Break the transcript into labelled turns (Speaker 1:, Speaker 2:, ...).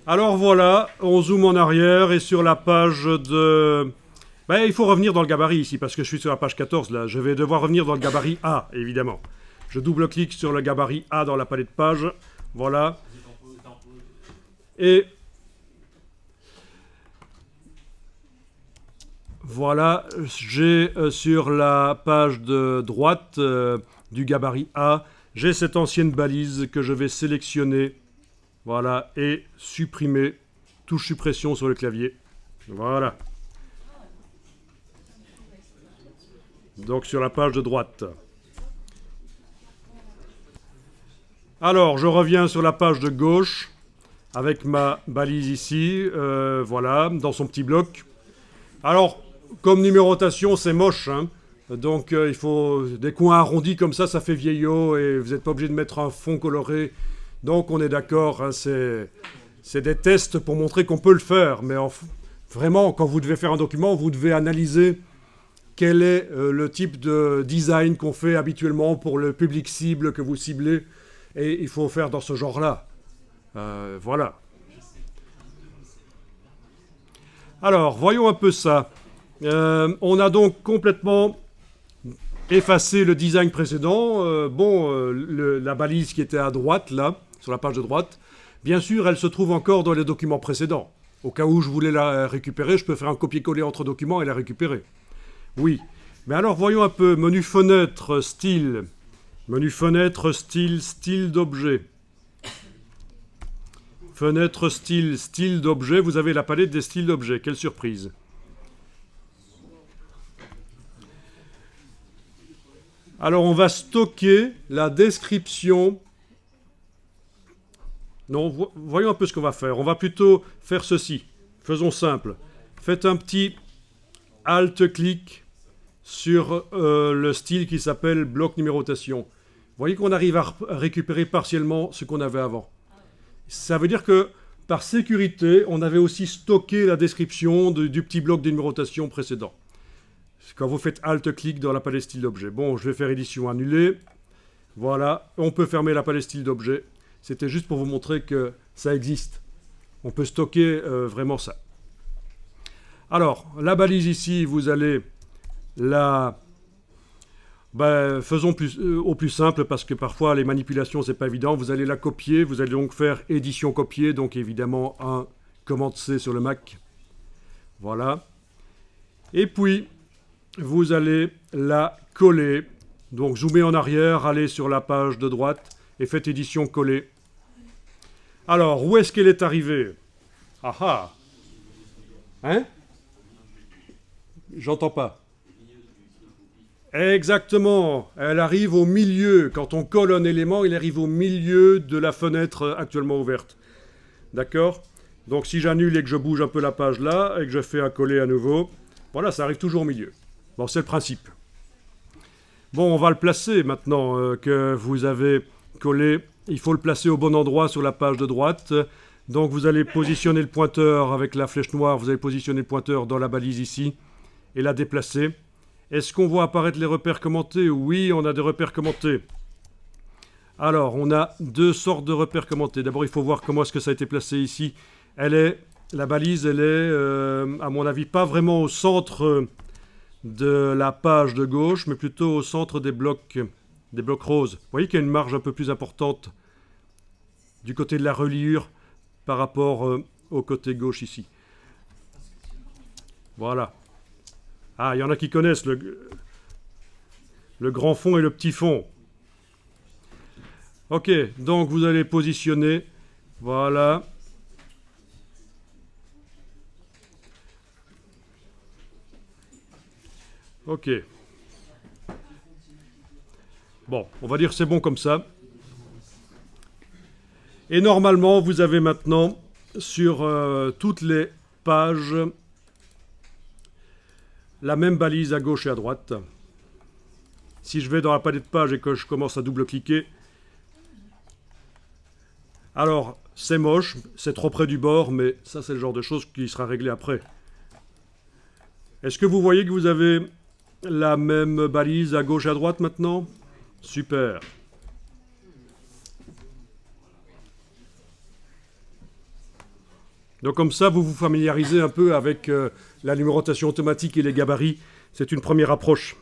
Speaker 1: Alors voilà, on zoome en arrière et sur la page de... Ben, il faut revenir dans le gabarit ici parce que je suis sur la page 14 là. Je vais devoir revenir dans le gabarit A, évidemment. Je double-clique sur le gabarit A dans la palette de pages. Voilà. Et voilà, j'ai sur la page de droite du gabarit A, j'ai cette ancienne balise que je vais sélectionner. Voilà, et supprimer. Touche suppression sur le clavier. Voilà. Donc sur la page de droite. Alors, je reviens sur la page de gauche avec ma balise ici, voilà, dans son petit bloc. Alors, comme numérotation, c'est moche, hein. Donc il faut des coins arrondis comme ça fait vieillot et vous n'êtes pas obligé de mettre un fond coloré. Donc on est d'accord, hein, c'est des tests pour montrer qu'on peut le faire. Mais vraiment, quand vous devez faire un document, vous devez analyser quel est le type de design qu'on fait habituellement pour le public cible que vous ciblez. Et il faut faire dans ce genre-là. Voilà. Alors, voyons un peu ça. On a donc complètement effacé le design précédent. La balise qui était à droite, là, sur la page de droite, bien sûr, elle se trouve encore dans les documents précédents. Au cas où je voulais la récupérer, je peux faire un copier-coller entre documents et la récupérer. Oui. Mais alors, voyons un peu. Menu fenêtre, style. Menu fenêtre, style, style d'objet. Fenêtre, style, style d'objet. Vous avez la palette des styles d'objets. Quelle surprise. Alors, on va stocker la description. Non, voyons un peu ce qu'on va faire. On va plutôt faire ceci. Faisons simple. Faites un petit Alt-clic sur le style qui s'appelle bloc numérotation. Vous voyez qu'on arrive à récupérer partiellement ce qu'on avait avant. Ça veut dire que, par sécurité, on avait aussi stocké la description du petit bloc de numérotation précédent. Quand vous faites Alt-clic dans la palette style d'objet. Bon, je vais faire édition annulée. Voilà, on peut fermer la palette style d'objet. C'était juste pour vous montrer que ça existe. On peut stocker vraiment ça. Alors, la balise ici, vous allez la... faisons au plus simple parce que parfois les manipulations c'est pas évident. Vous allez la copier, vous allez donc faire édition copier, donc évidemment un commande C sur le Mac. Voilà. Et puis vous allez la coller. Donc zoomez en arrière, allez sur la page de droite et faites édition coller. Alors où est-ce qu'elle est arrivée? Ah ah. Hein? J'entends pas. Exactement, elle arrive au milieu. Quand on colle un élément, il arrive au milieu de la fenêtre actuellement ouverte. D'accord? Donc si j'annule et que je bouge un peu la page là, et que je fais un coller à nouveau, voilà, ça arrive toujours au milieu. Bon, c'est le principe. Bon, on va le placer maintenant que vous avez collé. Il faut le placer au bon endroit sur la page de droite. Donc vous allez positionner le pointeur avec la flèche noire, vous allez positionner le pointeur dans la balise ici, et la déplacer. Est-ce qu'on voit apparaître les repères commentés? Oui, on a des repères commentés. Alors, on a deux sortes de repères commentés. D'abord, il faut voir comment est-ce que ça a été placé ici. La balise, elle est, à mon avis, pas vraiment au centre de la page de gauche, mais plutôt au centre des blocs roses. Vous voyez qu'il y a une marge un peu plus importante du côté de la reliure par rapport au côté gauche ici. Voilà. Ah, il y en a qui connaissent le grand fond et le petit fond. Ok, donc vous allez positionner. Voilà. Ok. Bon, on va dire que c'est bon comme ça. Et normalement, vous avez maintenant sur toutes les pages la même balise à gauche et à droite. Si je vais dans la palette de page et que je commence à double-cliquer, alors c'est moche, c'est trop près du bord, mais ça c'est le genre de chose qui sera réglé après. Est-ce que vous voyez que vous avez la même balise à gauche et à droite maintenant? Super. Donc comme ça, vous vous familiarisez un peu avec la numérotation automatique et les gabarits. C'est une première approche.